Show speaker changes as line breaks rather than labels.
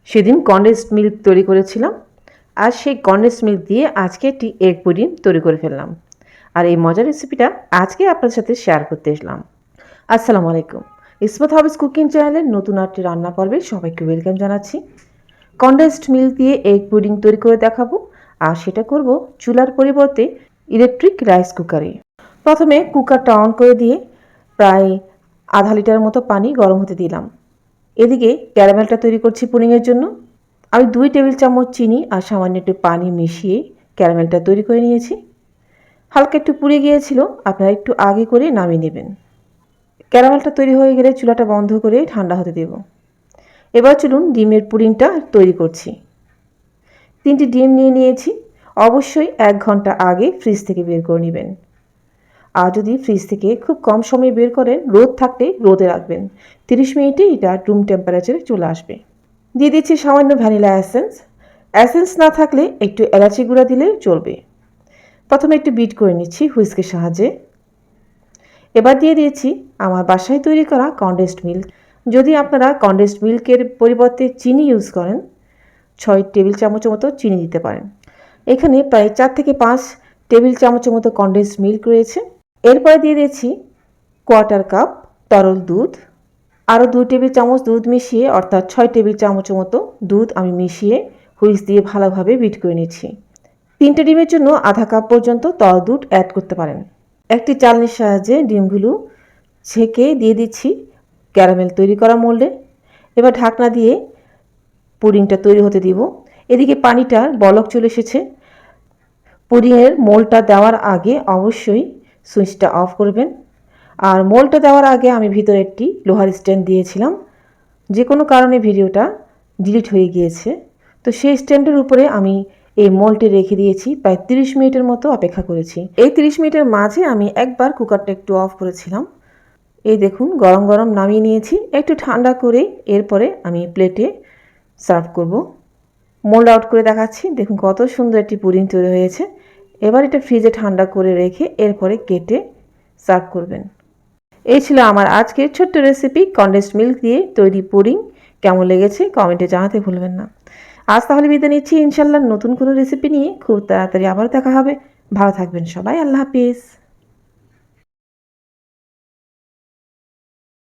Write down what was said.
সেদিন condensed milk তৈরি করেছিলাম, আর সেই কনডেন্সড মিল্ক দিয়ে আজকে একটি এগ পুডিং তৈরি করে ফেললাম। আর এই মজার রেসিপিটা আজকে আপনার সাথে শেয়ার করতে এসলাম। আসসালামু আলাইকুম, ইসমত হাবিজ কুকিং চ্যানেলের নতুন একটি রান্না পর্বে সবাইকে ওয়েলকাম জানাচ্ছি। কনডেন্সড মিল্ক দিয়ে এগ পুডিং তৈরি করে দেখাবো, আর সেটা করব চুলার পরিবর্তে ইলেকট্রিক রাইস কুকারে। প্রথমে কুকারটা অন করে দিয়ে প্রায় আধা লিটার মতো পানি গরম হতে দিলাম। এদিকে ক্যারামেলটা তৈরি করছি পুডিংয়ের জন্য। আমি 2 টেবিল চামচ চিনি আর সামান্য একটু পানি মিশিয়ে ক্যারামেলটা তৈরি করে নিয়েছি। হালকা একটু পুড়ে গিয়েছিল, আপনারা একটু আগে করে নামিয়ে নেবেন। ক্যারামেলটা তৈরি হয়ে গেলে চুলাটা বন্ধ করে ঠান্ডা হতে দেব। এবার চলুন ডিমের পুডিংটা তৈরি করছি। 3টি ডিম নিয়ে নিয়েছি। অবশ্যই 1 ঘন্টা আগে ফ্রিজ থেকে বের করে নেবেন। আর যদি ফ্রিজ থেকে খুব কম সময়ে বের করেন, রোদ থাকলে রোদে রাখবেন। 30 মিনিটে এটা রুম টেম্পারেচারে চলে আসবে। দিয়ে দিচ্ছি সামান্য ভ্যানিলা এসেন্স না থাকলে একটু এলাচি গুঁড়া দিলে চলবে। প্রথমে একটু বিট করে নিচ্ছি হুইস্কের সাহায্যে। এবার দিয়ে দিয়েছি আমার বাসায় তৈরি করা কনডেন্সড মিল্ক। যদি আপনারা কনডেন্সড মিল্কের পরিবর্তে চিনি ইউজ করেন, 6 টেবিল চামচের মতো চিনি দিতে পারেন। এখানে প্রায় 4 থেকে 5 টেবিল চামচের মতো কনডেন্সড মিল্ক রয়েছে। এরপরে দিয়ে দিয়েছি 1/4 কাপ তরল দুধ। আরও 2 টেবিল চামচ দুধ মিশিয়ে, অর্থাৎ 6 টেবিল চামচের মতো দুধ আমি মিশিয়ে হুইস্ক দিয়ে ভালোভাবে বিট করে নিচ্ছি। 3টে ডিমের জন্য আধা কাপ পর্যন্ত তরল দুধ অ্যাড করতে পারেন। একটি চালনির সাহায্যে ডিমগুলো ছেঁকে দিয়ে দিচ্ছি ক্যারামেল তৈরি করা মোল্ডে। এবার ঢাকনা দিয়ে পুডিংটা তৈরি হতে দিব। এদিকে পানিটার বলক চলে এসেছে। পুডিংয়ের মোল্ডটা দেওয়ার আগে অবশ্যই সুইচটা অফ করবেন। আর মোল্ডটা দেওয়ার আগে আমি ভিতরে একটি লোহার স্ট্যান্ড দিয়েছিলাম। যে কোনো কারণে ভিডিওটা ডিলিট হয়ে গিয়েছে, তো সেই স্ট্যান্ডের উপরে আমি এই মোল্ডটি রেখে দিয়েছি। প্রায় 30 মিনিটের মতো অপেক্ষা করেছি। এই 30 মিনিটের মাঝে আমি একবার কুকারটা একটু অফ করেছিলাম। এই দেখুন গরম গরম নামিয়ে নিয়েছি। একটু ঠান্ডা করে এরপরে আমি প্লেটে সার্ভ করব। মোল্ড আউট করে দেখাচ্ছি। দেখুন কত সুন্দর একটি পুডিং তৈরি হয়েছে। এবার এটা ফ্রিজে ঠান্ডা করে রেখে এরপরে কেটে সার্ভ করবেন। এই ছিল আমার আজকের ছোট্ট রেসিপি কনডেন্সড মিল্ক দিয়ে তৈরি পুডিং। কেমন লেগেছে কমেন্টে জানাতে ভুলবেন না। আজ তাহলে বিদায় নিচ্ছি, ইনশাল্লাহ নতুন কোনো রেসিপি নিয়ে খুব তাড়াতাড়ি আবার দেখা হবে। ভালো থাকবেন সবাই, আল্লাহ হাফিজ।